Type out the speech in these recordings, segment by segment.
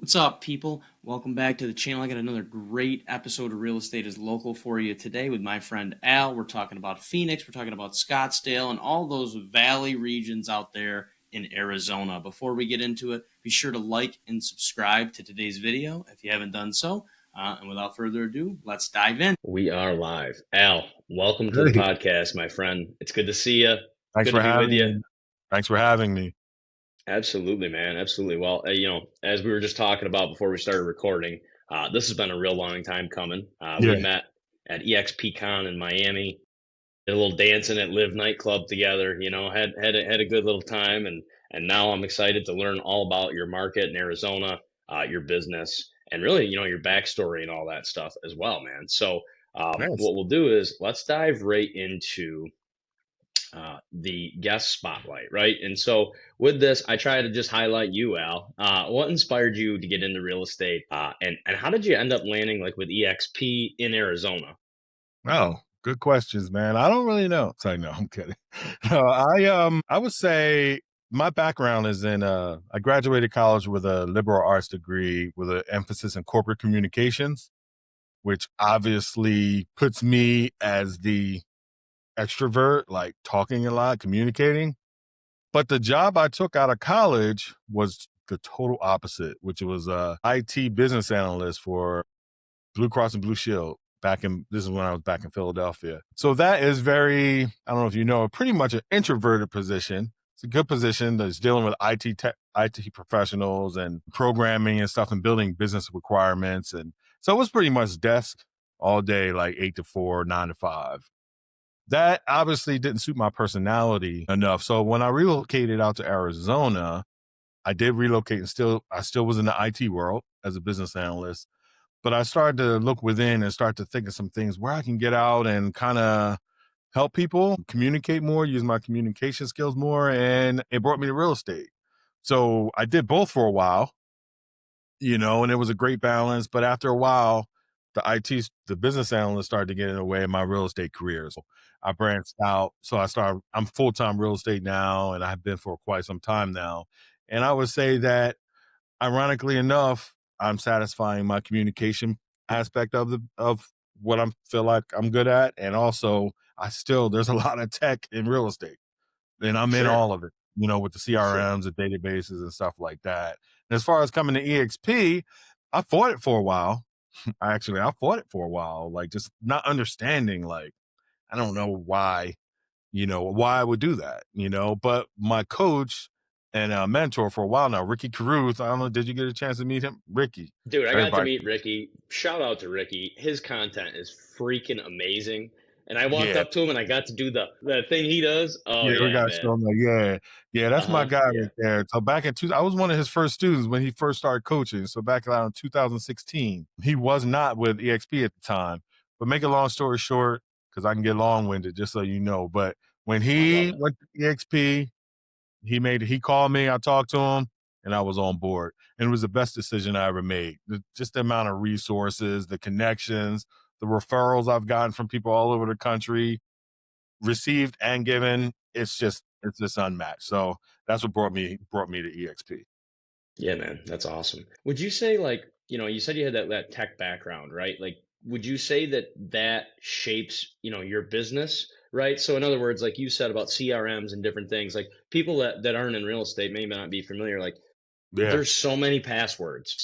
What's up, people? Welcome back to the channel. I got another great episode of Real Estate is Local for you today with my friend Al. We're talking about Phoenix, we're talking about Scottsdale, and all those valley regions out there in Arizona. Before we get into it, be sure to like and subscribe to today's video if you haven't done so. And without further ado, let's dive in. We are live. Al, welcome to the Hey, podcast, my friend. It's good to see you. thanks Good for to be with having you. me. Thanks for having me. Absolutely, man. Absolutely. Well, as we were just talking about before we started recording, this has been a real long time coming. We Yeah, met at EXPCon in Miami, did a little dancing at Live nightclub together. Had a good little time, and now I'm excited to learn all about your market in Arizona, your business, and really, your backstory and all that stuff as well, man. So, yes. what we'll do is let's dive right into the guest spotlight, right? And so with this, I try to just highlight you, Al. What inspired you to get into real estate, and how did you end up landing like with EXP in Arizona? Oh, good questions, man. I don't really know. Sorry, no, I'm kidding. No, I would say my background is in I graduated college with a liberal arts degree with an emphasis in corporate communications, which obviously puts me as the extrovert, like talking a lot, communicating. But the job I took out of college was the total opposite, which was a IT business analyst for Blue Cross and Blue Shield this is when I was back in Philadelphia. So that is very, I don't know if you know, pretty much an introverted position. It's a good position that's dealing with IT professionals and programming and stuff and building business requirements. And so it was pretty much desk all day, like 8 to 4, 9 to 5. That obviously didn't suit my personality enough. So when I relocated out to Arizona, I did relocate and I still was in the IT world as a business analyst, but I started to look within and start to think of some things where I can get out and kind of help people communicate more, use my communication skills more. And it brought me to real estate. So I did both for a while, and it was a great balance. But after a while, the business analyst started to get in the way of my real estate career. So I branched out. I'm full time real estate now, and I've been for quite some time now. And I would say that, ironically enough, I'm satisfying my communication aspect of what I feel like I'm good at. And also, there's a lot of tech in real estate and I'm in Sure, all of it, with the sure. CRMs, the databases and stuff like that. And as far as coming to EXP, I fought it for a while. I fought it for a while, like just not understanding, like, I don't know why I would do that, but my coach and mentor for a while now, Ricky Caruth, I don't know, did you get a chance to meet him? Ricky, Dude, I got to everybody. meet Ricky. Shout out to Ricky. His content is freaking amazing. And I walked Yeah, up to him and I got to do the thing he does. Oh yeah, we yeah, got to man. show him that. Yeah, that's my Uh-huh. guy Yeah. right there. So I was one of his first students when he first started coaching. So back around 2016, he was not with EXP at the time. But make a long story short, because I can get long winded, just so you know. But when I love he it. went to EXP, he called me, I talked to him, and I was on board. And it was the best decision I ever made. Just the amount of resources, the connections, the referrals I've gotten from people all over the country, received and given, it's just unmatched. So that's what brought me to EXP. Yeah, man, that's awesome. Would you say like, you said you had that tech background, right? Like, would you say that that shapes, your business, right? So in other words, like you said about CRMs and different things, like people that aren't in real estate may not be familiar, like Yeah. there's so many passwords,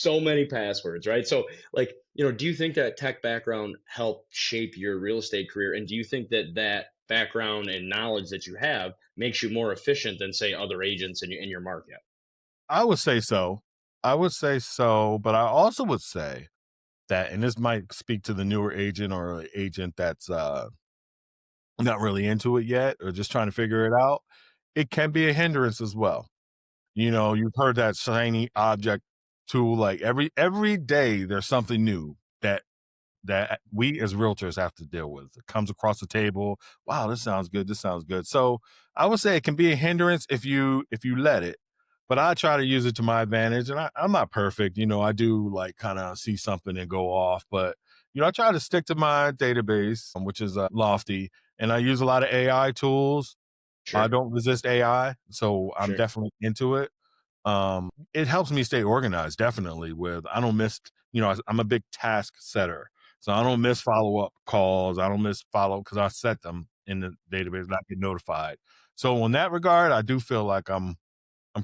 right? So like, do you think that tech background helped shape your real estate career? And do you think that that background and knowledge that you have makes you more efficient than say other agents in your market? I would say so. I would say so, but I also would say that, and this might speak to the newer agent or an agent that's not really into it yet or just trying to figure it out, it can be a hindrance as well. You've heard that shiny object tool, like every day there's something new that we as realtors have to deal with. It comes across the table. Wow, this sounds good. This sounds good. So I would say it can be a hindrance if you let it. But I try to use it to my advantage. And I'm not perfect. I do like kind of see something and go off. But I try to stick to my database, which is Lofty. And I use a lot of AI tools. I Sure, don't resist AI. So I'm sure. definitely into it. It helps me stay organized, definitely. With I don't miss, I'm a big task setter, so I don't miss follow up calls. I don't miss follow because I set them in the database and I get notified. So in that regard, I do feel like I'm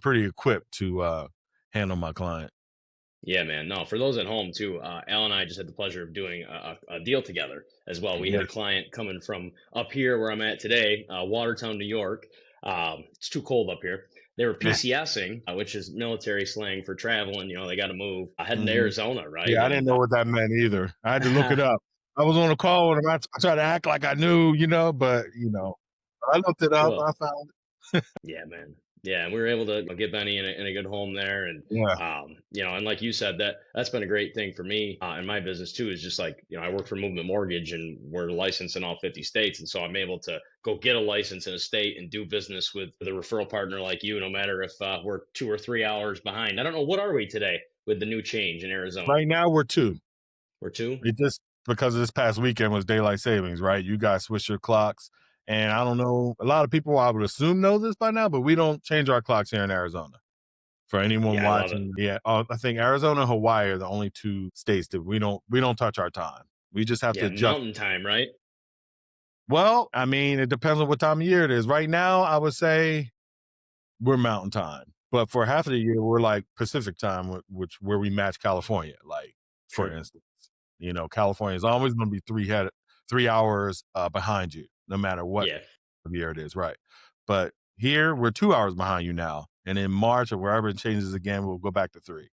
pretty equipped to handle my client. Yeah, man. No, for those at home too, Al and I just had the pleasure of doing a deal together as well. We had Yeah. a client coming from up here where I'm at today, Watertown, New York. It's too cold up here. They were Yeah. PCSing, which is military slang for traveling. They got to move. Heading to Mhm. Arizona, right? Yeah, I didn't And know what that meant either. I had to look it up. I was on a call with him. I tried to act like I knew, but I looked it up. well, I found yeah, man. Yeah, and we were able to get Benny in a good home there, and Yeah. and like you said, that's been a great thing for me in my business too. Is just like I work for Movement Mortgage, and we're licensed in all 50 states, and so I'm able to go get a license in a state and do business with a referral partner like you, no matter if we're 2 or 3 hours behind. I don't know, what are we today with the new change in Arizona? Right now we're two. We're two. It just because this past weekend was daylight savings, right? You guys switch your clocks. And I don't know, a lot of people I would assume know this by now, but we don't change our clocks here in Arizona. For anyone Yeah, I love it. watching, yeah, I think Arizona and Hawaii are the only two states that we don't touch our time. We just have to Yeah, adjust. mountain time, right? Well, I mean, it depends on what time of year it is. Right now, I would say we're mountain time, but for half of the year, we're like Pacific time, where we match California. Like for True. instance, California is always going to be 3 hours behind you, no matter what Yeah, year it is, right? But here we're 2 hours behind you now, and in March or wherever it changes again, we'll go back to three. yeah.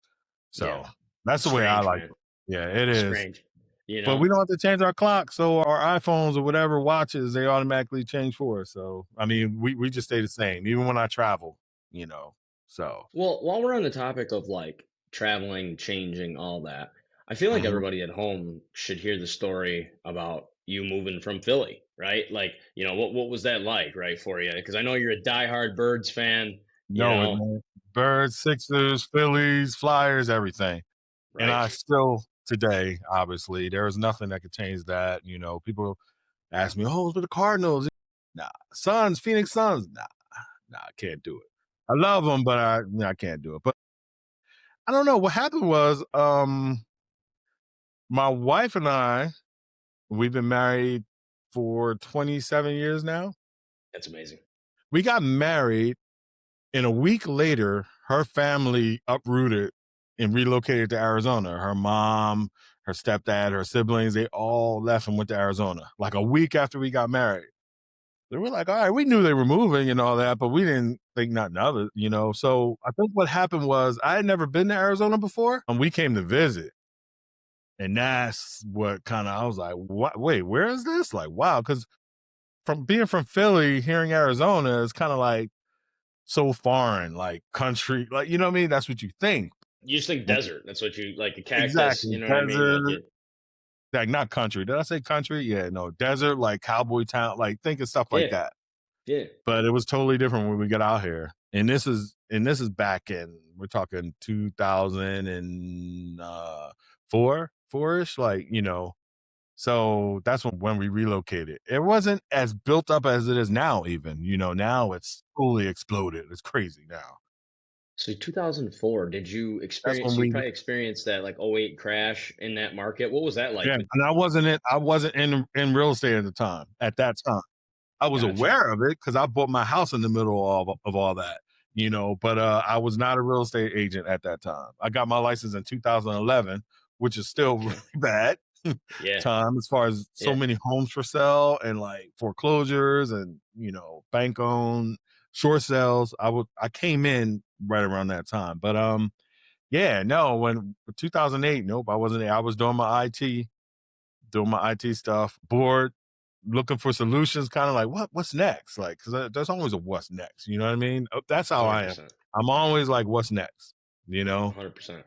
So that's the way I Strange, like man. it. Yeah, it is. Strange. You But know. we don't have to change our clock, so our iPhones or whatever watches they automatically change for us. So I mean, we just stay the same, even when I travel. You know, so. Well, while we're on the topic of like traveling, changing, all that, I feel like Mhm. everybody at home should hear the story about you moving from Philly, right? Like, what was that like, right, for you? Because I know you're a diehard Birds fan, you No, know, man. Birds, Sixers, Phillies, Flyers, everything. And right? I still today, obviously, there is nothing that could change that. People ask me, "Oh, it's with the Cardinals." Nah, Suns, Phoenix Suns. Nah, I can't do it. I love them, but I can't do it. But I don't know what happened was, my wife and we've been married for 27 years now. That's amazing. We got married, and a week later, her family uprooted and relocated to Arizona. Her mom, her stepdad, her siblings, they all left and went to Arizona. Like a week after we got married. They were like, all right, we knew they were moving and all that, but we didn't think nothing of it. So I think what happened was I had never been to Arizona before, and we came to visit. And that's what I was like, what? Wait, where is this? Like, wow. Because from being from Philly, hearing Arizona is kind of like so foreign, like country, like, you know what I mean? That's what you think. You just think desert. That's what you like, a cactus, Exactly. you know what I mean? Like Desert, it, like not country. Did I say country? Yeah, no, desert, like cowboy town, like think of stuff like yeah, that. yeah. But it was totally different when we got out here. And this is back in, we're talking 2004, four-ish, so that's when we relocated. It wasn't as built up as it is now, even. Now it's fully exploded. It's crazy now. So 2004, did you That's experience, when so you we probably experienced that like '08 crash in that market. What was that like? Yeah, and I wasn't in real estate at the time. At that time, I was Gotcha. aware of it because I bought my house in the middle of all that, but I was not a real estate agent at that time. I got my license in 2011, which is still really Okay. bad Yeah. time as far as so Yeah. many homes for sale and like foreclosures and bank owned short sales. I came in right around that time, but yeah, no, when 2008, nope, I wasn't there. I was doing my IT stuff, bored, looking for solutions, kind of like what's next? Like, because there's always a what's next. You know what I mean? That's how I am. 100%. I'm always like, what's next? You know. 100%.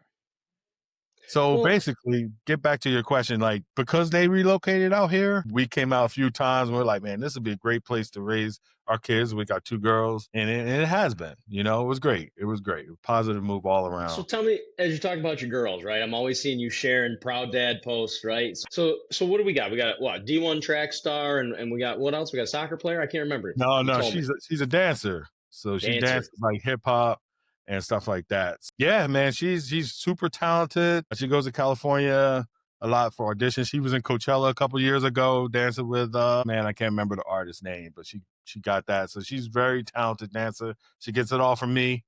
So Well, basically, get back to your question, like because they relocated out here, we came out a few times. And we're like, man, this would be a great place to raise our kids. We got two girls, and it has been. It was great. It was great. Positive move all so around. tell me, as you talk about your girls, right? I'm always seeing you sharing proud dad posts, right? So what do we got? We got what? D1 track star, and we got what else? We got a soccer player. I can't remember. No, You no, told me. she's a dancer. So she Dancer. dances like hip hop. and stuff like that. Yeah, man, she's super talented. She goes to California a lot for auditions. She was in Coachella a couple years ago dancing with man, I can't remember the artist's name, but she got that. So she's very talented dancer. She gets it all from me.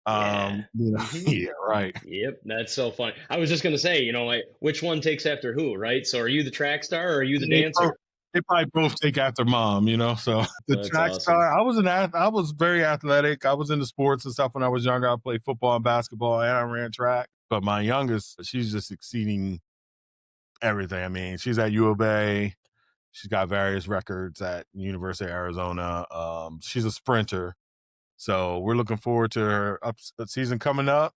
Yeah. Yeah, right. Yep, that's so funny. I was just gonna say, like which one takes after who, right? So are you the track star or are you the They both, dancer? they probably both take after mom, So the That's track awesome. star, I was very athletic. I was into sports and stuff when I was younger. I played football and basketball and I ran track. But my youngest, she's just exceeding everything. I mean, she's at U of A. She's got various records at University of Arizona. She's a sprinter. So we're looking forward to her season coming up.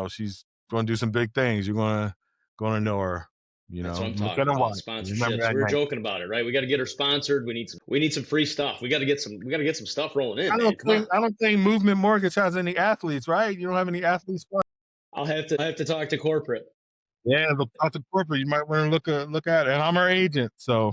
She's going to do some big things. You're going to know her. That's what I'm Look talking at her about. watch. Remember Sponsorships. that We were night. joking about it, right? We got to get her sponsored. We need some free stuff. We got to get some stuff rolling in, man. Come on. I don't think Movement Mortgage has any athletes, right? You don't have any athletes. I'll have to talk to corporate. Yeah, the talk to corporate. You might want to look at it. And I'm her agent, so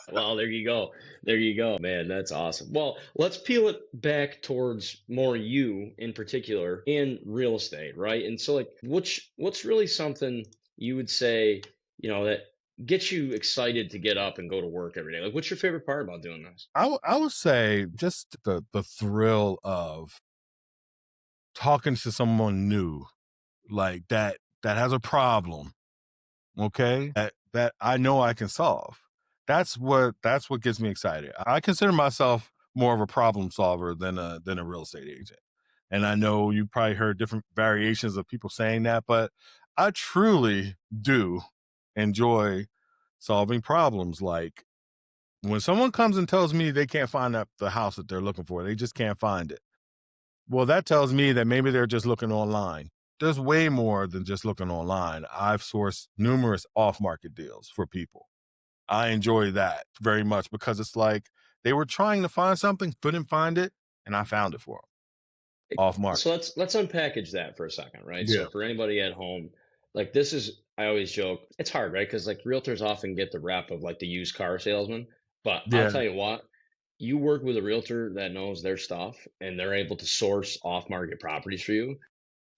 Well, there you go. There you go, man. That's awesome. Well, let's peel it back towards more you in particular in real estate, right? And so, like, what's really something you would say, that gets you excited to get up and go to work every day? Like, what's your favorite part about doing this? I would say just the thrill of talking to someone new, like that has a problem, okay? That I know I can solve. That's what gets me excited. I consider myself more of a problem solver than a real estate agent. And I know you probably heard different variations of people saying that, but I truly do enjoy solving problems. Like when someone comes and tells me they can't find the house that they're looking for, they just can't find it. Well, that tells me that maybe they're just looking online. There's way more than just looking online. I've sourced numerous off market deals for people. I enjoy that very much because it's like they were trying to find something, couldn't find it, and I found it for them off So market. let's unpackage that for a second, right? Yeah. So for anybody at home, like this is I always joke, it's hard, right? Because like realtors often get the rep of like the used car salesman. But I'll Yeah, tell you what, you work with a realtor that knows their stuff and they're able to source off-market properties for you,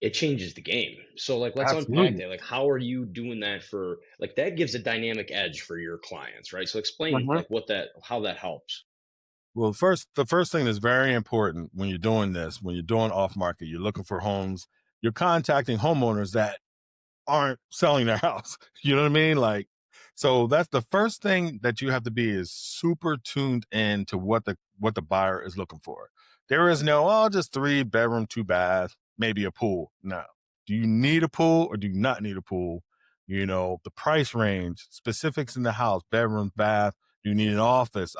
it changes the game. So like let's unpack absolutely. that. Like how are you doing that for like that gives a dynamic edge for your clients, right? So explain Mhm. like how that helps. Well, the first thing that's very important when you're doing this, when you're doing off market, you're looking for homes, you're contacting homeowners that aren't selling their house. You know what I mean? Like, so that's the first thing that you have to be is super tuned in to what the buyer is looking for. There is no, oh, just 3 bedroom, 2 bath, maybe a pool. No. Do you need a pool or do you not need a pool? The price range, specifics in the house, bedroom, bath. Do you need an office?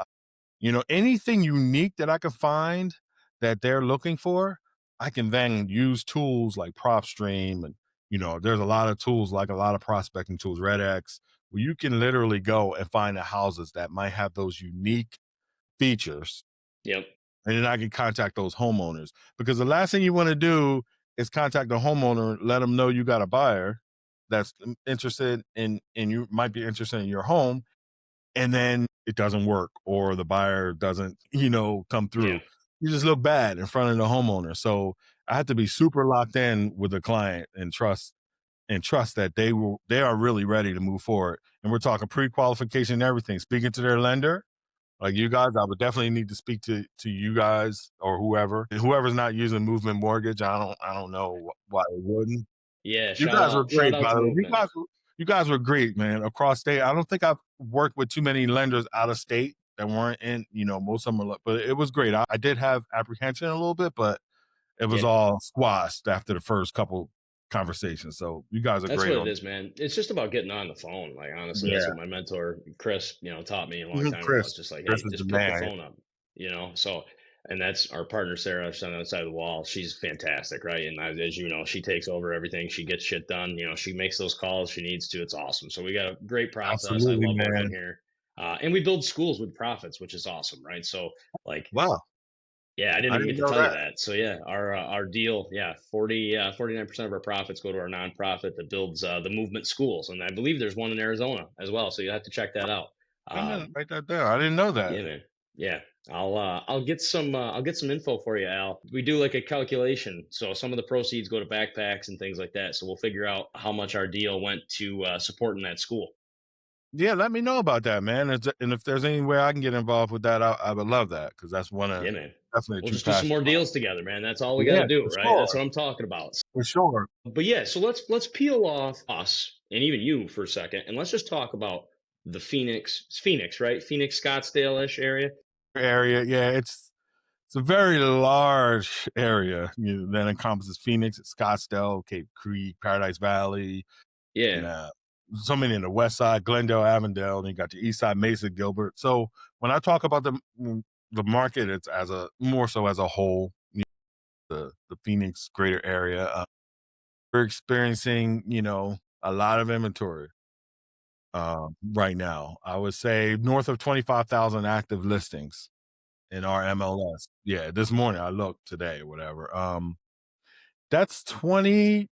Anything unique that I can find that they're looking for, I can then use tools like PropStream and there's a lot of tools like a lot of prospecting tools, RedX, where you can literally go and find the houses that might have those unique features. Yep. And then I can contact those homeowners because the last thing you want to do is contact the homeowner, let them know you got a buyer that's interested and you might be interested in your home and then it doesn't work or the buyer doesn't, come Yeah. through. You just look bad in front of the homeowner. So I have to be super locked in with the client and trust that they are really ready to move forward. And we're talking pre-qualification and everything. Speaking to their lender, like you guys, I would definitely need to speak to you guys or whoever. And whoever's not using Movement Mortgage, I don't know why they wouldn't. Yeah. You Shout guys were out shout great, out by to the way. movement. You guys were great, man. Across state, I don't think I've worked with too many lenders out of state that weren't in. Most of them are, but it was great. I did have apprehension a little bit, but it was Yeah. all squashed after the first couple conversations. So you guys are That's great what it on. is, man. It's just about getting on the phone. Like honestly, that's Yeah, what my mentor Chris, taught me a long even time ago. Chris. It's just like, Chris hey, is the just pick the man. phone up. So, and that's our partner Sarah, she's on the other side of the wall. She's fantastic, right? And as you know, she takes over everything. She gets shit done. She makes those calls she needs to. It's awesome. So we got a great process. I Absolutely, love working man. here, and we build schools with profits, which is awesome, right? So like Wow, yeah, I didn't I even didn't get to know tell you that. that. So yeah, our deal, yeah, 49% of our profits go to our nonprofit that builds the movement schools, and I believe there's one in Arizona as well. So you have to check that out. I'm gonna Um, write that down. I didn't know that. yeah, man. Yeah, I'll get some info for you, Al. We do like a calculation, so some of the proceeds go to backpacks and things like that. So we'll figure out how much our deal went to supporting that school. Yeah, let me know about that, man. And if there's any way I can get involved with that, I would love that because that's one of Yeah, man. definitely a We'll true just do some passion more of mine. deals together, man. That's all we got to Yeah, do, for right? That's sure, what I'm talking about. for sure. But yeah, so let's peel off us and even you for a second, and let's just talk about the Phoenix, right? Phoenix, Scottsdale-ish area. Area, yeah, it's a very large area that encompasses Phoenix, Scottsdale, Cape Creek, Paradise Valley, and Yeah, so many in the West Side, Glendale, Avondale, and you got the East Side, Mesa, Gilbert. So when I talk about the market, it's as a more so as a whole, the Phoenix greater area. We're experiencing, a lot of inventory right now. I would say north of 25,000 active listings in our MLS. Yeah, this morning I looked today, whatever. That's 20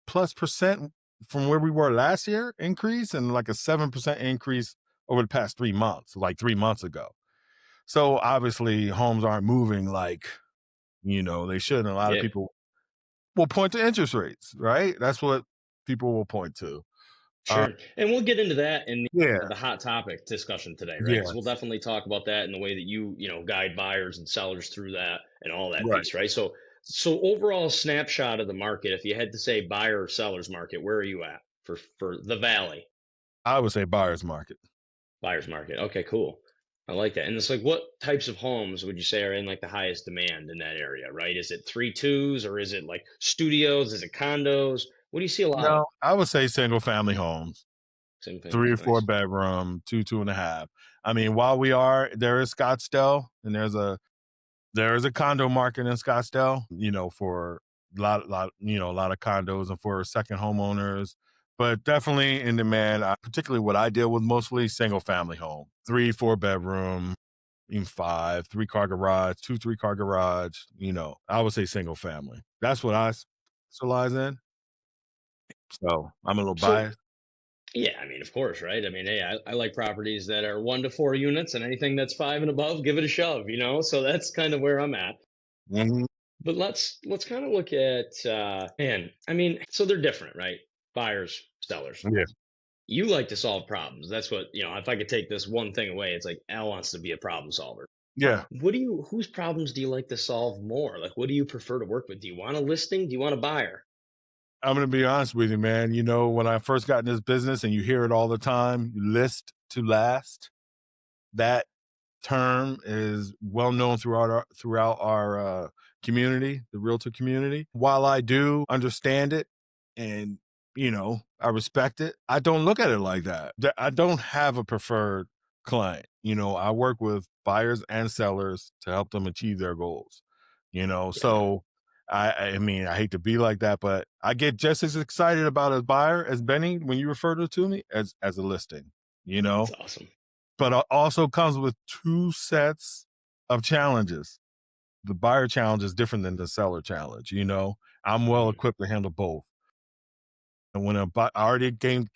plus percent from where we were last year increase and like a 7% increase over the past 3 months, like 3 months ago. So obviously homes aren't moving like, they should. And a lot of yeah. people will point to interest rates, right? That's what people will point to. Uh, Sure. And we'll get into that in yeah, the hot topic discussion today, right? Because we'll yes, definitely talk about that in the way that guide buyers and sellers through that and all that right. piece, right? So overall snapshot of the market, if you had to say buyer or seller's market, where are you at for the Valley I would say buyer's market. buyer's market? Okay, cool. I like that. And it's like, what types of homes would you say are in like the highest demand in that area, right? Is it 3-2s or is it like studios? Is it condos? What do you see a lot of? No, I would say single family homes, Same three families, or four nice. bedroom, two and a half. I mean, while there is Scottsdale and there is a condo market in Scottsdale, for a lot of condos and for second homeowners, but definitely in demand. Particularly what I deal with mostly single family home, 3, 4 bedroom, even 5, 3 car garage, 2, 3 car garage. I would say single family. That's what I specialize in. So I'm a little So biased. yeah, I mean, of course, right? I mean, hey, I like properties that are 1 to 4 units, and anything that's five and above, give it a shove. So that's kind of where I'm at. Hmm. But let's kind of look at man. I mean, so they're different, right? Buyers, sellers. Yeah, You like to solve problems. That's what If I could take this one thing away, it's like Al wants to be a problem solver. yeah. Whose problems do you like to solve more? Like, what do you prefer to work with? Do you want a listing? Do you want a buyer? I'm gonna be honest with you, man. When I first got in this business, and you hear it all the time, list to last. That term is well known throughout our community, the realtor community. While I do understand it, and I respect it, I don't look at it like that. I don't have a preferred client. I work with buyers and sellers to help them achieve their goals. Yeah, So I mean, I hate to be like that, but I get just as excited about a buyer as Benny when you refer to me as a listing. You that's know, awesome. but also comes with two sets of challenges. The buyer challenge is different than the seller challenge. I'm well Mhm. equipped to handle both. And when I already I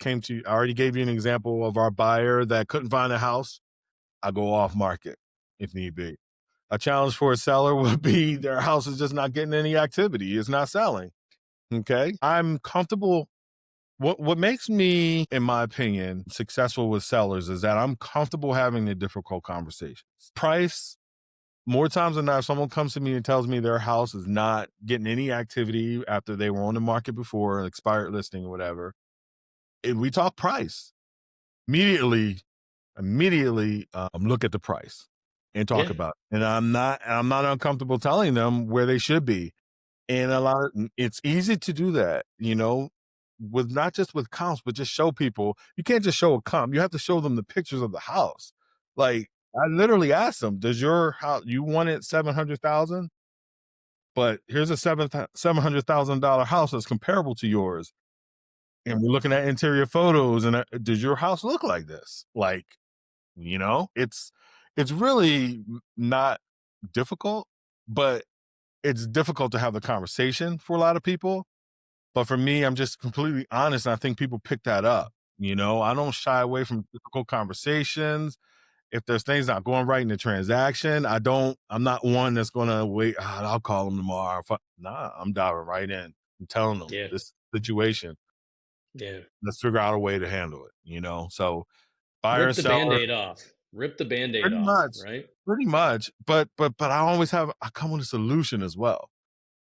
already gave you an example of our buyer that couldn't find a house. I go off market if need be. A challenge for a seller would be their house is just not getting any activity. It's not selling. Okay. I'm comfortable. What makes me, in my opinion, successful with sellers is that I'm comfortable having the difficult conversations. Price, more times than not, if someone comes to me and tells me their house is not getting any activity after they were on the market before, an expired listing or whatever, if we talk price, immediately look at the price and talk Yeah, about it. And I'm not uncomfortable telling them where they should be. And it's easy to do that, with not just with comps, but just show people. You can't just show a comp. You have to show them the pictures of the house. Like I literally asked them, "Does your house you want it 700,000? But here's a $700,000 house that's comparable to yours, and we're looking at interior photos. And does your house look like this? Like, it's really not difficult, but it's difficult to have the conversation for a lot of people. But for me, I'm just completely honest. And I think people pick that up. I don't shy away from difficult conversations. If there's things not going right in the transaction, I'm not one that's gonna wait. I'll call them tomorrow. Nah, I'm diving right in. I'm telling them Yeah. this situation. Yeah. Let's figure out a way to handle it. So buyer, Rip the seller, band-aid off. Rip the band-aid pretty off, much, right? pretty much. But I come with a solution as well.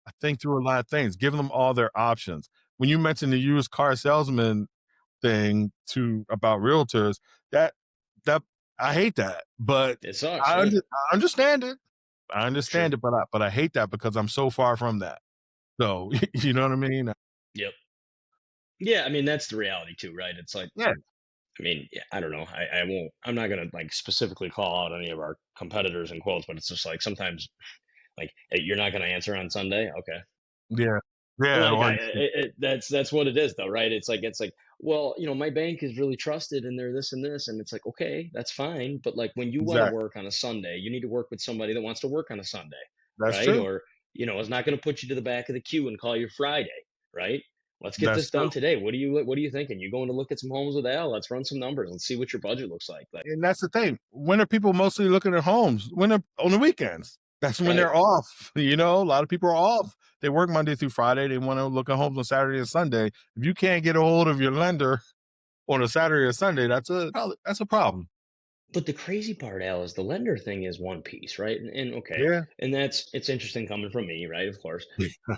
I think through a lot of things, giving them all their options. When you mentioned the used car salesman thing about realtors, that that I hate that, but It sucks, I, yeah. I understand it. I Sure. understand it, but I hate that because I'm so far from that. So you know what I mean? Yep. Yeah, I mean, that's the reality too, right? It's like, Yeah, I mean, yeah, I don't know. I won't. I'm not gonna like specifically call out any of our competitors in quotes, but it's just like sometimes, like, hey, you're not gonna answer on Sunday, okay? yeah, yeah. Like, Or that's what it is, though, right? It's like, well, my bank is really trusted, and they're this and this, and it's like, okay, that's fine, but like when you want to exactly. work on a Sunday, you need to work with somebody that wants to work on a Sunday, That's right? true. Or is not going to put you to the back of the queue and call you Friday, right? Let's get That's this true. done today. What are you thinking? You going to look at some homes with Al? Let's run some numbers. Let's see what your budget looks like, And that's the thing. When are people mostly looking at homes? When they're on the weekends. That's when right? they're off. A lot of people are off. They work Monday through Friday. They want to look at homes on Saturday and Sunday. If you can't get a hold of your lender on a Saturday or Sunday, that's a problem. But the crazy part, Al, is the lender thing is one piece, right? And okay, Yeah. and it's interesting coming from me, right? Of course.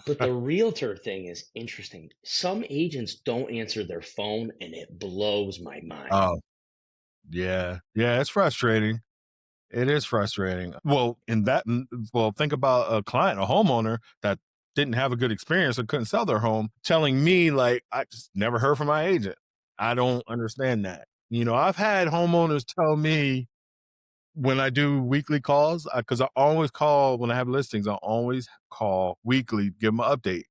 But the realtor thing is interesting. Some agents don't answer their phone, and it blows my mind. Oh, yeah. Yeah, it's frustrating. It is frustrating. Well, think about a client, a homeowner that didn't have a good experience or couldn't sell their home, telling me like I just never heard from my agent. I don't understand that. I've had homeowners tell me when I do weekly calls, because I always call when I have listings. I always call weekly, give them an update.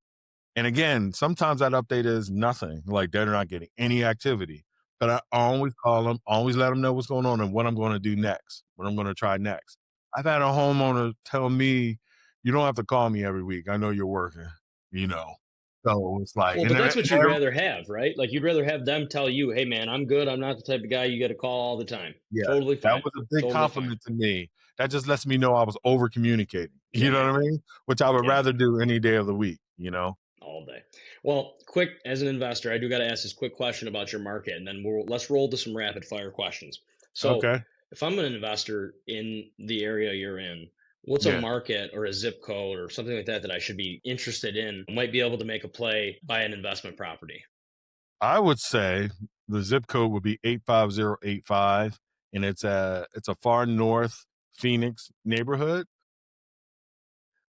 And again, sometimes that update is nothing. Like they're not getting any activity. But I always call them, always let them know what's going on and what I'm going to do next, what I'm going to try next. I've had a homeowner tell me, "You don't have to call me every week. I know you're working." You know, so it's like, Well, but that's what you'd rather have, right? Like you'd rather have them tell you, "Hey, man, I'm good. I'm not the type of guy you got to call all the time." yeah, Totally that fine. was a big Totally fine. compliment to me. That just lets me know I was over communicating. Yeah, You know man. what I mean? Which I would Yeah. rather do any day of the week. All day. Well, quick, as an investor, I do got to ask this quick question about your market, and then let's roll to some rapid fire questions. So, Okay. if I'm an investor in the area you're in, what's a Yeah. market or a zip code or something like that that I should be interested in? Might be able to make a play, buy an investment property. I would say the zip code would be 85085, and it's a far north Phoenix neighborhood.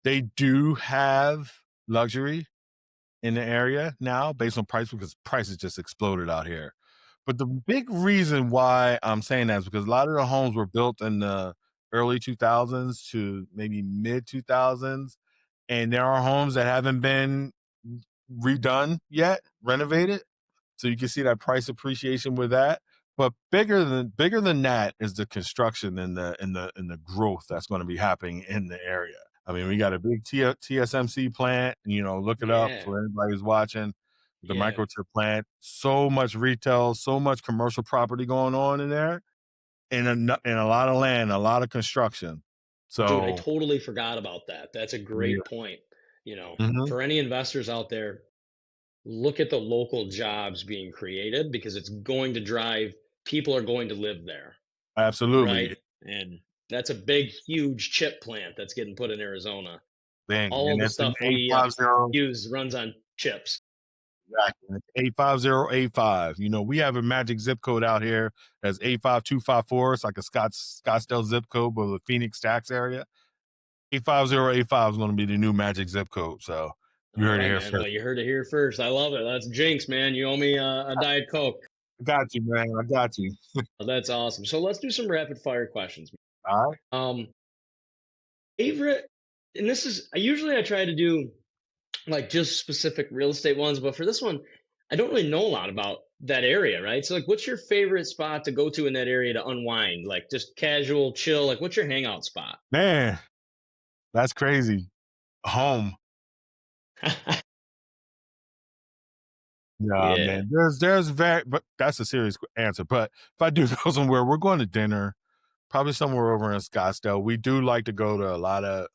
They do have luxury in the area now based on price because prices just exploded out here. But the big reason why I'm saying that is because a lot of the homes were built in the early 2000s to maybe mid 2000s, and there are homes that haven't been redone yet, renovated. So you can see that price appreciation with that. But bigger than that is the construction and the growth that's going to be happening in the area. I mean, we got a big TSMC plant. Look it up Yeah, for anybody who's watching. The yeah. microchip plant. So much retail, so much commercial property going on in there, and a lot of land, a lot of construction. Dude, I So totally forgot about that. That's a yeah, great point. hmm For any investors out there, look at the local jobs being created because it's going to drive people are going to live there, right? absolutely. And that's a big, huge chip plant that's getting put in Arizona. Dang, All and the it's an stuff eight we five zero. use runs on chips. Exactly. 85085. We have a magic zip code out here that's 85254. It's like a Scottsdale zip code, but the Phoenix tax area. 85085 is going to be the new magic zip code. So you All heard it right, here man. first. Well, you heard it here first. I love it. That's Jinx, man. You owe me a Diet Coke. I got you, man. I got you. That's awesome. So let's do some rapid fire questions. All right. Um, favorite, and this is I try to do like just specific real estate ones, but for this one, I don't really know a lot about that area, right? So like what's your favorite spot to go to in that area to unwind? Like just casual, chill, like what's your hangout spot? Man, that's crazy. Home. Yeah, Yeah. man. But that's a serious answer. But if I do go somewhere, we're going to dinner. Probably somewhere over in Scottsdale. We do like to go to a lot of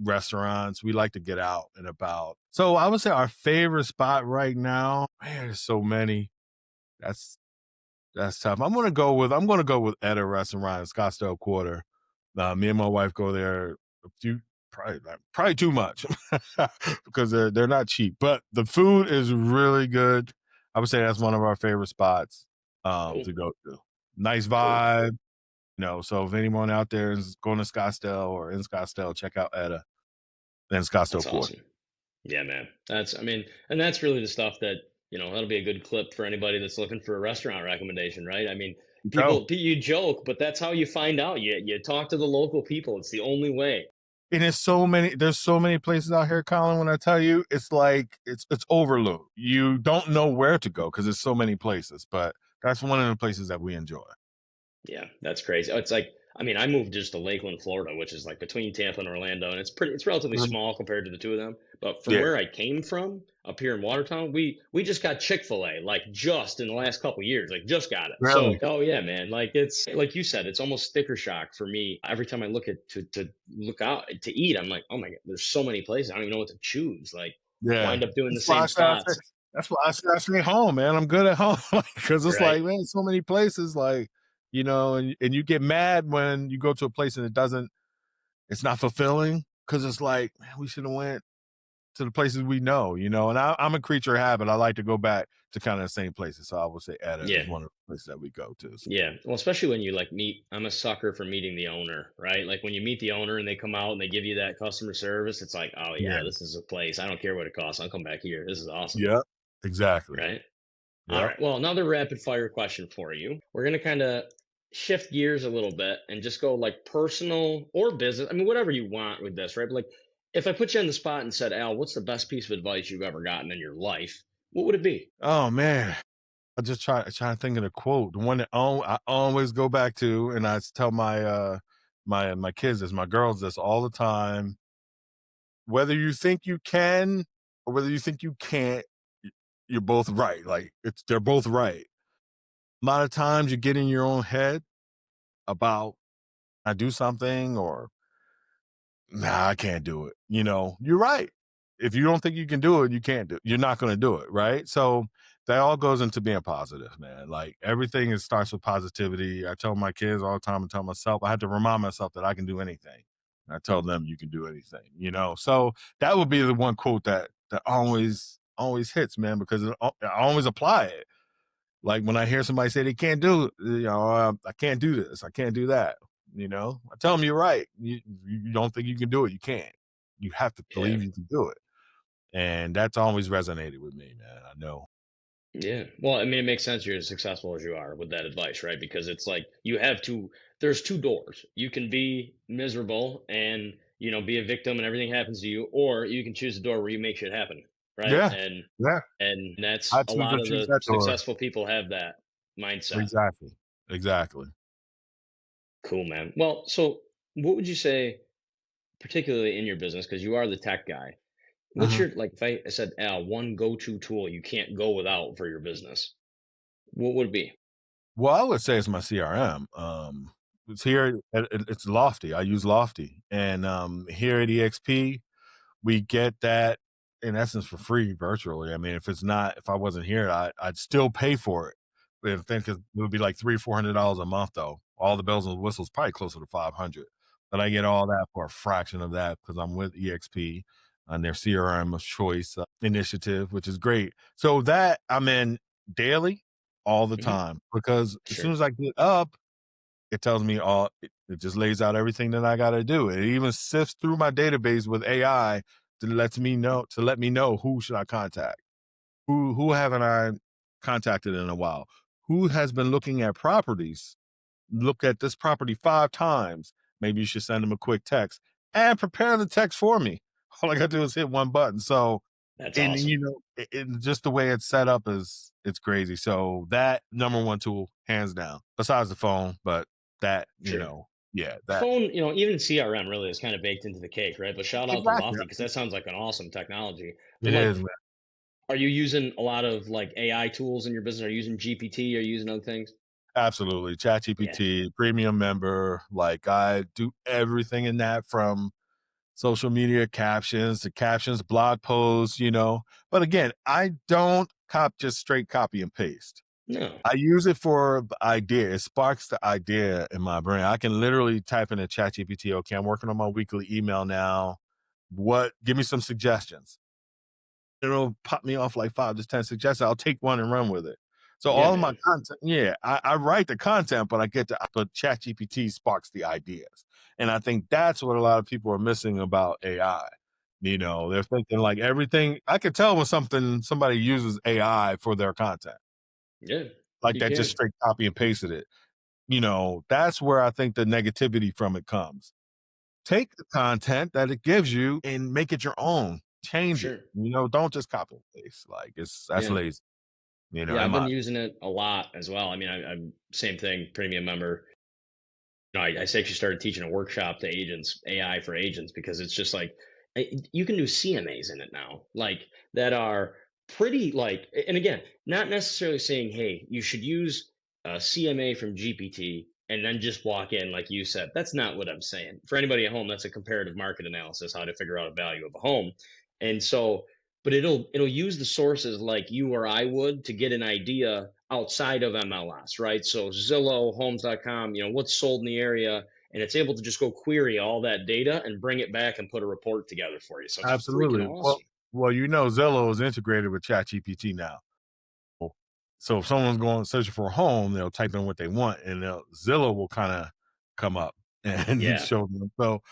restaurants. We like to get out and about. So I would say our favorite spot right now, man, there's so many. That's that's tough. I'm gonna go with Etta Restaurant in Scottsdale Quarter. Me and my wife go there a few probably too much because they're not cheap, but the food is really good. I would say that's one of our favorite spots Cool. to go to. Nice Cool. vibe, so if anyone out there is going to Scottsdale or in Scottsdale, check out Etta and Scottsdale That's Quarter. awesome. Yeah, man. I mean, and that's really the stuff that, that'll be a good clip for anybody that's looking for a restaurant recommendation, right? I mean, Go. you joke, but that's how you find out. You talk to the local people. It's the only way. And there's so many places out here, Colin, when I tell you, it's like it's overload. You don't know where to go because there's so many places, but that's one of the places that we enjoy. Yeah, that's crazy. It's like, I mean, I moved just to Lakeland, Florida, which is like between Tampa and Orlando, and it's relatively Mhm. small compared to the two of them. But from Yeah. where I came from, up here in Watertown, we just got Chick-fil-A like just in the last couple years, like just got it. Really? So, oh yeah, man, like it's like you said, it's almost sticker shock for me every time I look at to look out to eat. I'm like, oh my god, there's so many places. I don't even know what to choose. Like, Yeah. wind up doing the That's why same I say I say spots, that's why I stay home, man. I'm good at home because it's right? like, man, so many places, like, and you get mad when you go to a place and it's not fulfilling because it's like, man, we should have went to the places we know, and I'm a creature of habit. I like to go back to kind of the same places. So I would say Etta Yeah. is one of the places that we go to. So, Yeah. Well, especially when you like meet, I'm a sucker for meeting the owner, right? Like when you meet the owner and they come out and they give you that customer service, it's like, oh yeah. yeah, this is a place. I don't care what it costs. I'll come back here. This is awesome. Yep. Exactly. Right. All Yep. right. Well, another rapid fire question for you. We're going to kind of shift gears a little bit and just go like personal or business. I mean, whatever you want with this, right? But like if I put you on the spot and said, Al, what's the best piece of advice you've ever gotten in your life? What would it be? Oh man. I just try to think of the quote, the one that I always go back to, and I tell my kids this, my girls this all the time. Whether you think you can or whether you think you can't, you're both right. Like they're both right. A lot of times you get in your own head about I do something or nah, I can't do it. You're right. If you don't think you can do it, you can't do it. You're not going to do it. Right. So that all goes into being positive, man. Like everything starts with positivity. I tell my kids all the time and tell myself, I have to remind myself that I can do anything. And I tell them you can do anything. So that would be the one quote that always hits, man, because I always apply it. Like when I hear somebody say they can't do it, I can't do this, I can't do that. I tell them you're right. You don't think you can do it, you can't. You have to Yeah. believe you can do it, and that's always resonated with me, man. I know. Yeah. Well, I mean, it makes sense you're as successful as you are with that advice, right? Because it's like there's two doors. You can be miserable and, be a victim and everything happens to you, or you can choose the door where you make shit happen, right? Yeah, And yeah. that's I a choose lot to of choose the that door. successful people have that mindset. Exactly, exactly. Cool, man. Well, so what would you say, particularly in your business, because you are the tech guy, what's Mhm. your, like, if I said, Al, one go-to tool you can't go without for your business, what would it be? Well, I would say it's my CRM. It's here. It's Lofty. I use Lofty, and here at EXP, we get that in essence for free virtually. I mean, if I wasn't here, I'd still pay for it. But I think it would be like $300-400 a month though. All the bells and whistles, probably closer to 500. But I get all that for a fraction of that because I'm with EXP on their CRM of choice initiative, which is great. So that I'm in daily all the Hmm. time because as soon Sure. as I get up, it tells me it just lays out everything that I gotta do. It even sifts through my database with AI to let me know who should I contact. Who haven't I contacted in a while? Who has been looking at properties? Look at this property 5 times. Maybe you should send them a quick text and prepare the text for me. All I gotta do is hit one button. So That's and awesome. just the way it's set up it's crazy. So that number one tool, hands down, besides the phone, but that, Sure. yeah, that Phone, even CRM really is kind of baked into the cake, right? But shout out to exactly. Lofty because that sounds like an awesome technology. But It like, is, man. are you using a lot of like AI tools in your business? Are you using GPT? Are you using other things? Absolutely. Yeah. ChatGPT, premium member. Like I do everything in that from social media captions to captions, blog posts, But again, I don't just straight copy and paste. No. I use it for the idea. It sparks the idea in my brain. I can literally type in a ChatGPT, okay, I'm working on my weekly email now. Give me some suggestions. It'll pop me off like 5 to 10 suggestions. I'll take one and run with it. So Yeah, all of my man. content, yeah, I write the content, but ChatGPT sparks the ideas. And I think that's what a lot of people are missing about AI. They're thinking like everything. I could tell when somebody uses AI for their content, Yeah, like you that just can. straight copy and pasted it. That's where I think the negativity from it comes. Take the content that it gives you and make it your own. Change it. Sure. Don't just copy and paste. Like that's Yeah. lazy. Yeah, In I've my been using it a lot as well. I mean, I'm same thing, premium member. No, I actually started teaching a workshop to agents, AI for agents, because it's just like you can do CMAs in it now, like that are pretty like, and again, not necessarily saying, hey, you should use a CMA from GPT and then just walk in like you said. That's not what I'm saying. For anybody at home, that's a comparative market analysis, how to figure out a value of a home. And so, but it'll use the sources like you or I would to get an idea outside of MLS, right? So Zillow, Homes.com, what's sold in the area, and it's able to just go query all that data and bring it back and put a report together for you. So it's freaking absolutely. awesome. Well, Zillow is integrated with ChatGPT now. So if someone's going searching for a home, they'll type in what they want, and Zillow will kind of come up and Yeah, show them. So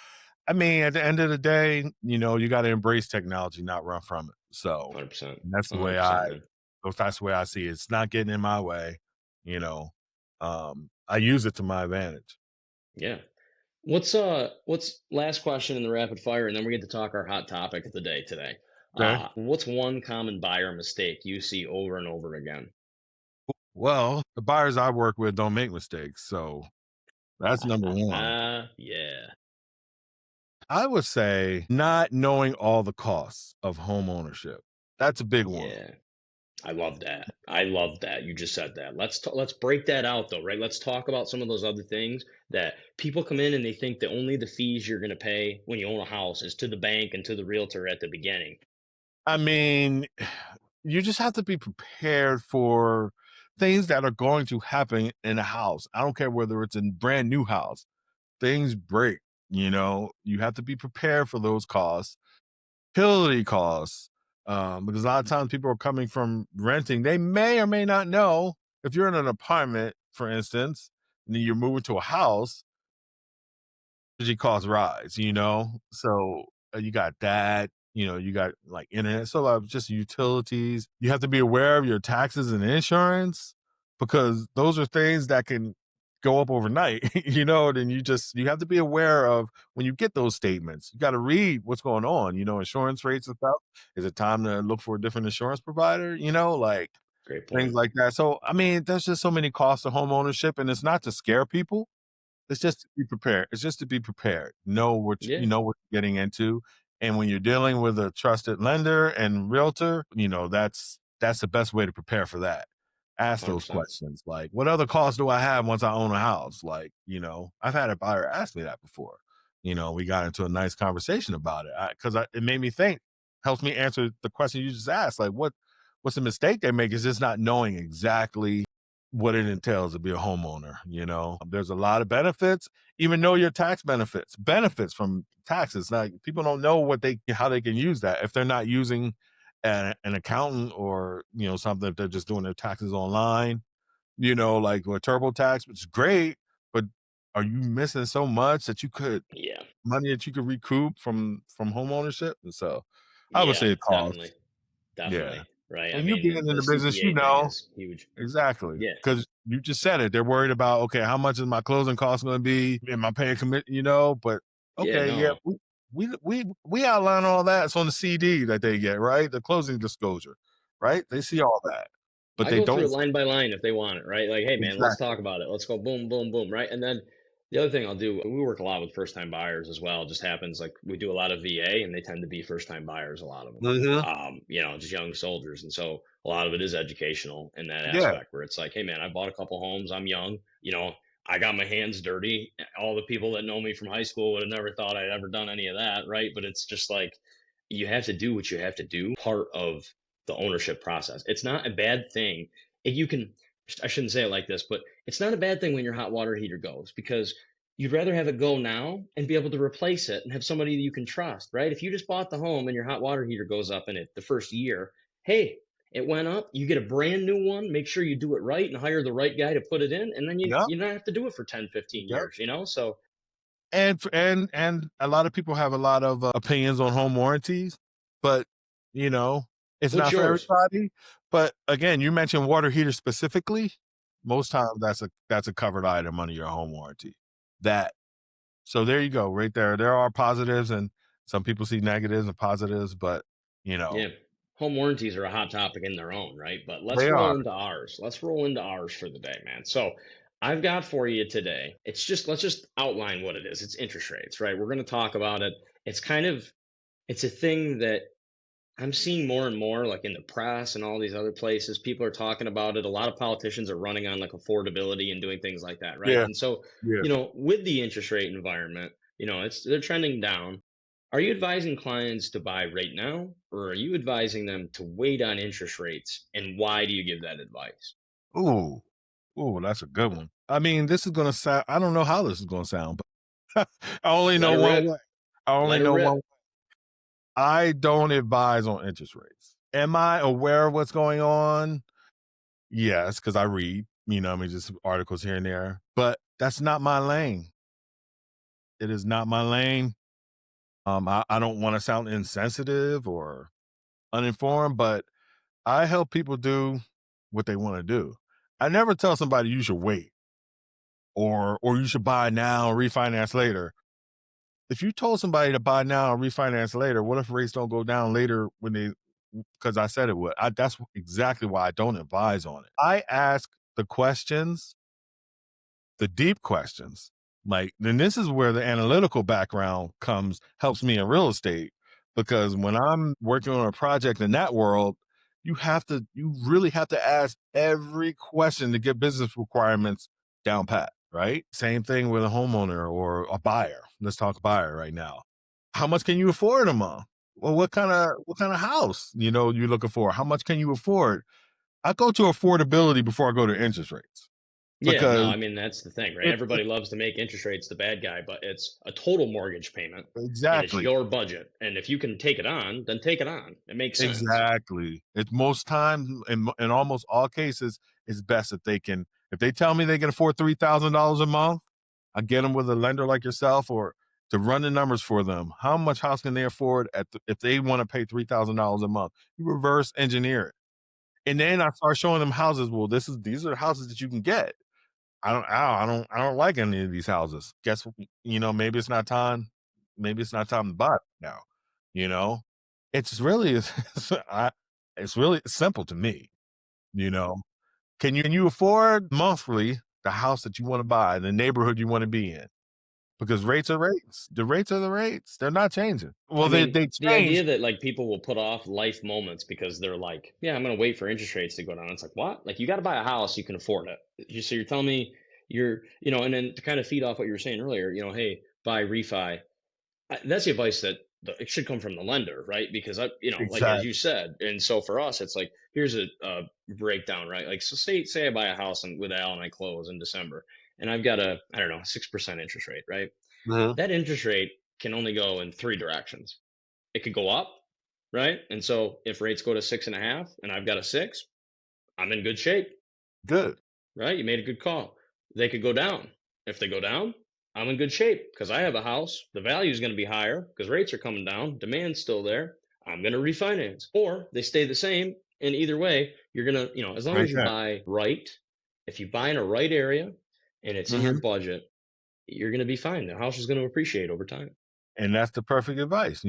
I mean, at the end of the day, you got to embrace technology, not run from it. So 100%, and that's the way 100%, man. that's the way I see it. It's not getting in my way. I use it to my advantage. Yeah. What's last question in the rapid fire, and then we get to talk our hot topic of the day today. Okay. What's one common buyer mistake you see over and over again? Well, the buyers I work with don't make mistakes, so that's number one. Yeah, I would say not knowing all the costs of home ownership. That's a big one. yeah. I love that. I love that. You just said that. Let's break that out though, right? Let's talk about some of those other things that people come in and they think that only the fees you're going to pay when you own a house is to the bank and to the realtor at the beginning. I mean, you just have to be prepared for things that are going to happen in a house. I don't care whether it's a brand new house. Things break, you have to be prepared for those costs, utility costs. Because a lot of times people are coming from renting. They may or may not know if you're in an apartment, for instance, and then you're moving to a house, energy costs rise. So you got that, you got like internet, so just utilities. You have to be aware of your taxes and insurance because those are things that can go up overnight. Then you have to be aware of when you get those statements. You got to read what's going on. Insurance rates and stuff. Is it time to look for a different insurance provider? Like Great things point. like that. So I mean, there's just so many costs of home ownership, and it's not to scare people, it's just to be prepared. It's just to be prepared. Know what Yeah, you know what you're getting into, and when you're dealing with a trusted lender and realtor, that's the best way to prepare for that. Ask those 100%. questions like, "What other costs do I have once I own a house?" Like, I've had a buyer ask me that before. We got into a nice conversation about it because it made me think. Helps me answer the question you just asked. Like, what's the mistake they make is just not knowing exactly what it entails to be a homeowner. There's a lot of benefits. Even know your tax benefits from taxes. Like people don't know how they can use that if they're not using an accountant or something. If they're just doing their taxes online, like with TurboTax, which is great, but are you missing so much that Yeah, money that you could recoup from home ownership? And so I would yeah, say it definitely, costs. Yeah. definitely. Right. I And you mean, being the in the business, CPA thing is huge. exactly, Yeah, because you just said it. They're worried about, okay, how much is my closing cost gonna be? Am I paying But yeah, okay, yeah, no, we outline all that. It's on the CD that they get, right? The closing disclosure, right? They see all that, but I they go through don't it line by line if they want it, right? Like, hey, man, let's talk exactly. about it. Let's go boom, boom, boom, right? And then the other thing I'll do, we work a lot with first time buyers as well. It just happens like we do a lot of VA and they tend to be first time buyers, a lot of them, Mhm. just young soldiers. And so a lot of it is educational in that Yeah. aspect where it's like, hey man, I bought a couple homes. I'm young. I got my hands dirty. All the people that know me from high school would have never thought I'd ever done any of that, right? But it's just like you have to do what you have to do. Part of the ownership process. It's not a bad thing. You can, I shouldn't say it like this, but it's not a bad thing when your hot water heater goes because you'd rather have it go now and be able to replace it and have somebody that you can trust, right? If you just bought the home and your hot water heater goes up in it the first year, hey, it went up, you get a brand new one, make sure you do it right and hire the right guy to put it in, and then you Yep. you don't have to do it for 10, 15 Yep. years, you know? So And a lot of people have a lot of opinions on home warranties, but you know, it's what's not for yours? everybody. But again, you mentioned water heater specifically. Most times that's a covered item under your home warranty. That so there you go, right there. There are positives and some people see negatives and positives, but you know, Yeah. Home warranties are a hot topic in their own, right? But let's they roll are. into ours. Let's roll into ours for the day, man. So I've got for you today. Let's just outline what it is. It's interest rates, right? We're going to talk about it. It's kind of, it's a thing that I'm seeing more and more, like in the press and all these other places. People are talking about it. A lot of politicians are running on like affordability and doing things like that, right? Yeah. And so, Yeah. with the interest rate environment, they're trending down. Are you advising clients to buy right now, or are you advising them to wait on interest rates? And why do you give that advice? Ooh. Ooh, that's a good one. I mean, this is gonna sound I don't know how this is gonna sound, but I only Let know her one rip. way. I only Let her know rip. one. I don't advise on interest rates. Am I aware of what's going on? Yes, because I read, I mean, just articles here and there, but that's not my lane. It is not my lane. I don't want to sound insensitive or uninformed, but I help people do what they want to do. I never tell somebody you should wait or you should buy now and refinance later. If you told somebody to buy now and refinance later, what if rates don't go down later when they because I said it would. That's exactly why I don't advise on it. I ask the questions, the deep questions. Like, then this is where the analytical background helps me in real estate. Because when I'm working on a project in that world, you really have to ask every question to get business requirements down pat, right? Same thing with a homeowner or a buyer. Let's talk buyer right now. How much can you afford a month? Well, what kind of house, you're looking for? How much can you afford? I go to affordability before I go to interest rates Yeah, no, because I mean that's the thing, right? it Everybody loves to make interest rates the bad guy, but it's a total mortgage payment and it's exactly. your budget. And if you can take it on, then take it on. It makes sense. Exactly. It's most times in almost all cases, it's best if they tell me they can afford $3,000 a month, I get them with a lender like yourself or to run the numbers for them. How much house can they afford if they want to pay $3,000 a month? You reverse engineer it. And then I start showing them houses. Well, these are the houses that you can get. I don't like any of these houses. Guess maybe it's not time. Maybe it's not time to buy it now. You know, it's really it's really simple to me. You know, can you afford monthly the house that you want to buy, the neighborhood you want to be in? Because rates are rates. The rates are the rates. They're not changing. Well, I they mean, they the change idea that like people will put off life moments because they're like, yeah, I'm going to wait for interest rates to go down. It's like, what? Like you got to buy a house, you can afford it. So you're telling me and then to kind of feed off what you were saying earlier, hey, buy refi. That's the advice that it should come from the lender, right? Because like as you exactly. said, and so for us, it's like here's a breakdown, right? Like so, say I buy a house and with Al and I close in December, and I've got a I don't know 6% interest rate, right? Mhm. That interest rate can only go in three directions. It could go up, right? And so if rates go to 6.5 and I've got a six, I'm in good shape, Good. right? You made a good call. They could go down. If they go down, I'm in good shape because I have a house. The value is going to be higher because rates are coming down. Demand's still there. I'm going to refinance. Or they stay the same. And either way, you're going to, as long Right as you there. buy right, if you buy in a right area and it's in your Mhm. budget, you're going to be fine. The house is going to appreciate over time. And that's the perfect advice.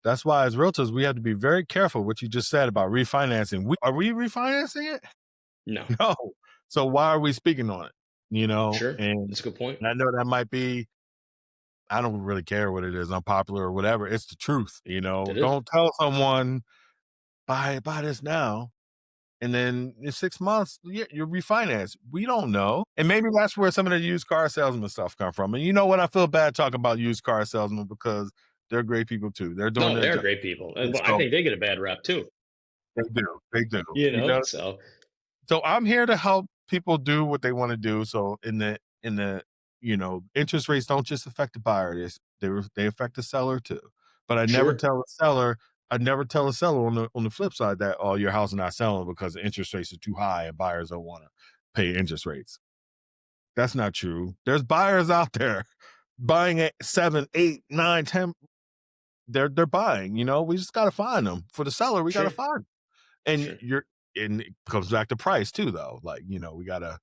That's why as realtors, we have to be very careful what you just said about refinancing. Are we refinancing it? No, No. So why are we speaking on it? sure. And That's a good point. I know that might be, I don't really care what it is, unpopular or whatever. It's the truth. It is. Don't tell someone buy this now. And then in 6 months, you refinance. We don't know. And maybe that's where some of the used car salesman stuff come from. And you know what? I feel bad talking about used car salesmen because they're great people too. They're doing No, their they're job. great people. And Well, I so think they get a bad rep too. they do. They do. You You know, know, so so I'm here to help people do what they want to do. So in the interest rates don't just affect the buyer. They affect the seller too. But sure, I never tell a seller on the flip side that your house is not selling because the interest rates are too high and buyers don't want to pay interest rates. That's not true. There's buyers out there buying at 7, 8, 9, 10. They're buying. We just gotta find them. For the seller, we gotta sure, find 'em. And sure. and it comes back to price too, though. Like, we gotta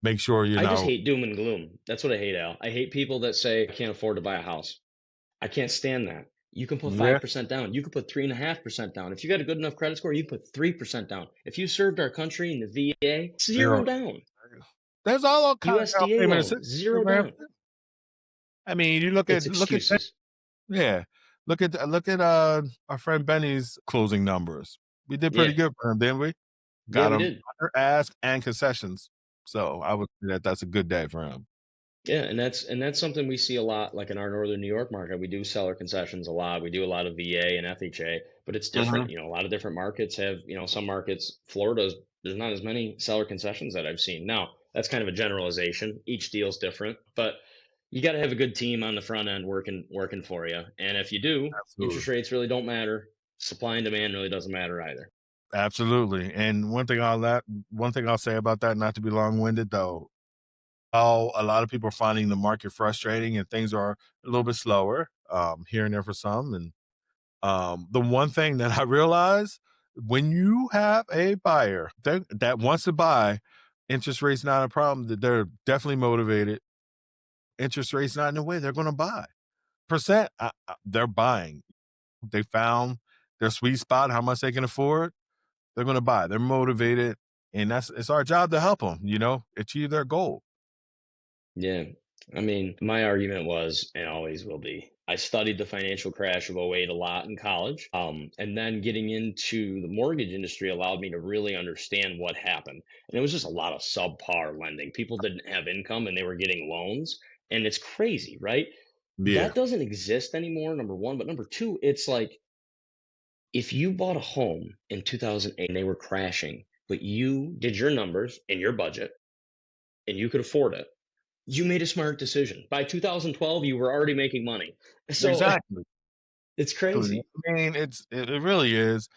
make sure I just hate doom and gloom. That's what I hate, Al. I hate people that say I can't afford to buy a house. I can't stand that. You can put yeah, 5% down. You can put 3.5% down. If you got a good enough credit score, you can put 3% down. If you served our country in the VA, zero 0. down. There's all kind of down USDA payment loan, assistance zero programs. down. I mean, you It's look at excuses. yeah, look at our friend Benny's closing numbers. We did pretty Yeah, good for him, didn't we? yeah, Got we him did. under ask and concessions. So I would say that that's a good day for him. Yeah, and that's something we see a lot, like in our northern New York market. We do seller concessions a lot. We do a lot of VA and FHA, but it's different. Mhm. A lot of different markets have, some markets, Florida's, there's not as many seller concessions that I've seen. Now, that's kind of a generalization. Each deal's different, but you got to have a good team on the front end working for you. And if you do, interest Absolutely. rates really don't matter. Supply and demand really doesn't matter either. Absolutely. And one thing I'll say about that, not to be long winded though, how a lot of people are finding the market frustrating and things are a little bit slower here and there for some. And the one thing that I realize when you have a buyer that wants to buy, interest rates not a problem, that they're definitely motivated. Interest rates not in the way, they're going to buy. They're buying. They found their sweet spot, how much they can afford. They're going to buy. They're motivated, and it's our job to help them, achieve their goal. Yeah. I mean, my argument was and always will be I studied the financial crash of '08 a lot in college. And then getting into the mortgage industry allowed me to really understand what happened. And it was just a lot of subpar lending. People didn't have income and they were getting loans. And it's crazy, right? Yeah, That doesn't exist anymore, number one. But number two, it's like if you bought a home in 2008 and they were crashing, but you did your numbers in your budget and you could afford it, you made a smart decision. By 2012, you were already making money. So exactly. it's Exactly. crazy. I mean, it really is.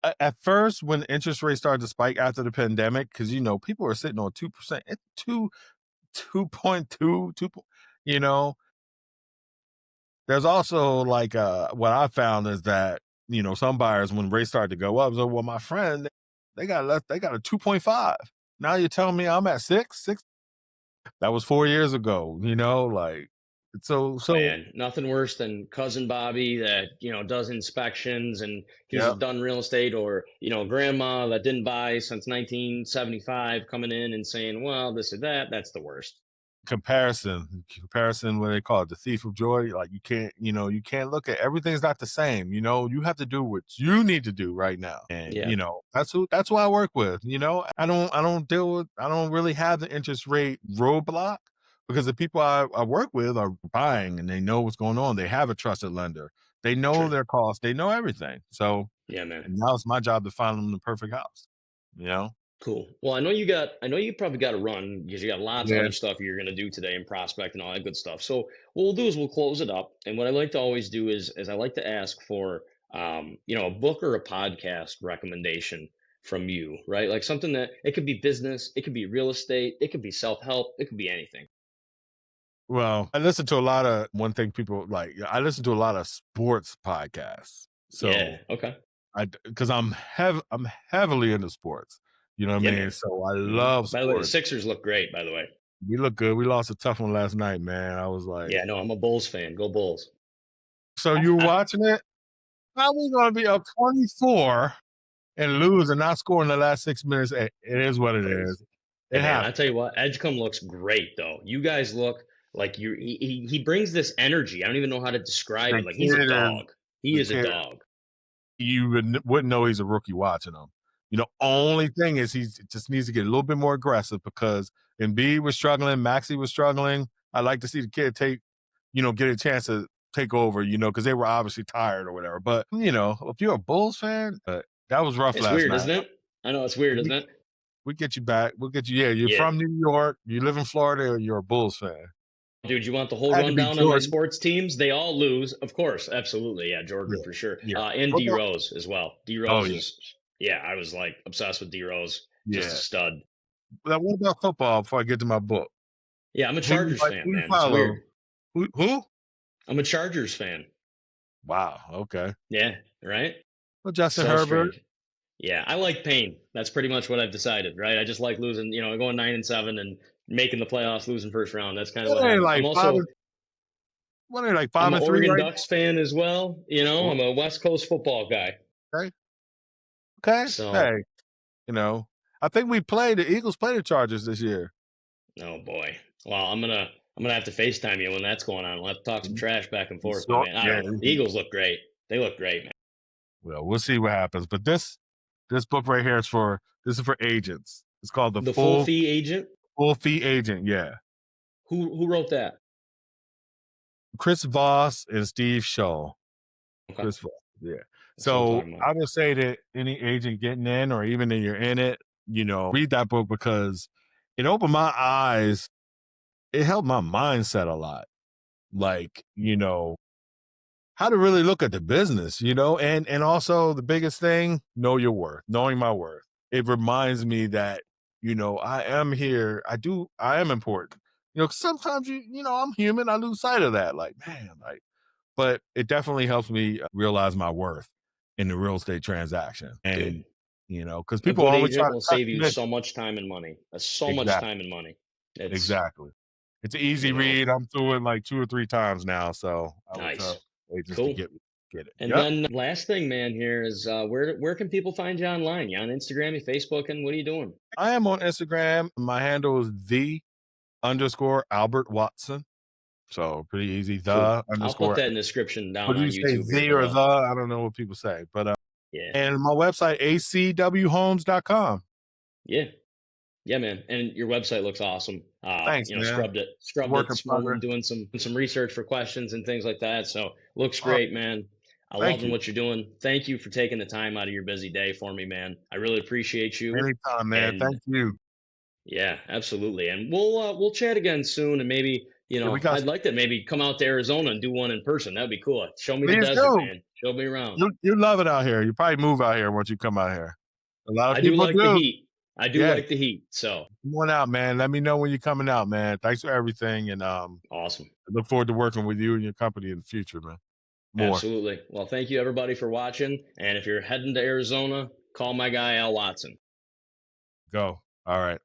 At first, when interest rates started to spike after the pandemic, because people are sitting on 2%, 2.2, you know. There's also like what I found is that some buyers when rates started to go up, so well, my friend they got a 2.5. Now you're telling me I'm at 6. That was 4 years ago. Like so. Man, nothing worse than cousin Bobby that, does inspections and he's Yeah. done real estate, or, grandma that didn't buy since 1975 coming in and saying, well, this or that. That's the worst. Comparison, what they call it, the thief of joy. Like you can't look at everything's not the same. You have to do what you need to do right now. And Yeah, that's who I work with. I don't really have the interest rate roadblock because the people I work with are buying and they know what's going on. They have a trusted lender. They know sure. their costs, they know everything. So Yeah, man. and now it's my job to find them the perfect house. You know? Cool. Well, I know you probably got to run because you got lots of Yeah. other stuff you're going to do today and prospect and all that good stuff. So what we'll do is we'll close it up. And what I like to always do is I like to ask for, a book or a podcast recommendation from you, right? Like something that it could be business, it could be real estate, it could be self-help, it could be anything. Well, I listen to a lot of one thing people like. I listen to a lot of sports podcasts. Yeah. So Okay. because I'm heavily into sports. You know what I Yeah, mean? man. So I love By the way, the sports. Sixers look great, by the way. We look good. We lost a tough one last night, man. I was like, Yeah, no, I'm a Bulls fan. Go Bulls. so you were watching it? How we gonna be up 24 and lose and not score in the last 6 minutes? It is what it Crazy. is. Hey It man, I happened. tell you what, Edgecombe looks great though. You guys look like he brings this energy. I don't even know how to describe The it. Like he's a kid is dog. He the is a kid. dog. You wouldn't know he's a rookie watching him. Only thing is he just needs to get a little bit more aggressive because Embiid was struggling, Maxey was struggling. I'd like to see the kid get a chance to take over, because they were obviously tired or whatever. But, if you're a Bulls fan, that was rough It's last weird, night. isn't it? I know it's weird, isn't it? We get you back. We'll get you. Yeah, you're Yeah. from New York. You live in Florida, or you're a Bulls fan. Dude, you want the whole Had to be rundown on my Jordan. sports teams? They all lose, of course, absolutely. Yeah, Jordan Yeah, for sure. yeah. And What D about- Rose as well. D Oh, Rose yeah. is, I was like obsessed with D Rose. Just a Yeah. stud. Now, what about football before I get to my book? Yeah, I'm a Who you Chargers like? fan, Who you man. It's follow? weird. Who? I'm a Chargers fan. Wow. Okay. Yeah, right? Well, Justin So Herbert. strange. Yeah, I like pain. That's pretty much what I've decided, right? I just like losing, going 9-7 and making the playoffs, losing first round. That's kind of what What are they happens. like? What are they like? I'm an 5-3 Oregon right Ducks fan as well. now? I'm a West Coast football guy. Okay. Okay. So, Hey, I think the Eagles play the Chargers this year. oh boy. Well, I'm gonna have to FaceTime you when that's going on. We'll have to talk some trash back and forth, my man. I don't know. The Eagles look great. They look great, man. Well, we'll see what happens. But this book right here is for agents. It's called The Full Fee Agent. Full Fee Agent. Yeah. Who wrote that? Chris Voss and Steve Shull. Okay. Chris Voss. Yeah. That's what I'm So talking about. I would say that any agent getting in, or even if you're in it, read that book because it opened my eyes. It helped my mindset a lot. Like, how to really look at the business, and also the biggest thing, know your worth, knowing my worth. It reminds me that, I am here. I am important. Sometimes I'm human. I lose sight of that. Like, man, but it definitely helps me realize my worth in the real estate transaction. And, because A people good always try agent to will cut save you commission. so much time and money. So much Exactly. time and money. Exactly. It's an easy read. I'm through it like 2 or 3 times now. So I would Nice. tell agents Cool. to get it. And then last thing, man, here is where can people find you online? You on Instagram, you Facebook, and what are you doing? I am on Instagram. My handle is _Albert Watson. So pretty easy. Cool. I'll put that in the description down on you say YouTube. the Here, or the? I don't know what people say, but yeah. And my website acwhomes.com. Yeah. Yeah, man. And your website looks awesome. Thanks, man. Scrubbed it this morning, doing some research for questions and things like that. So looks great, man. I'm loving what you're doing. Thank you for taking the time out of your busy day for me, man. I really appreciate you. Anytime, man. Thank you. Yeah, absolutely. And we'll chat again soon, and maybe I'd like to maybe come out to Arizona and do one in person. That'd be cool. Show me the desert, man. Show me around. You love it out here. You probably move out here once you come out here. A lot of I people do like the heat. I do like the heat. So come on out, man. Let me know when you're coming out, man. Thanks for everything, and awesome. I look forward to working with you and your company in the future, man. More. Absolutely. Well, thank you everybody for watching. And if you're heading to Arizona, call my guy Al Watson. Go. All right.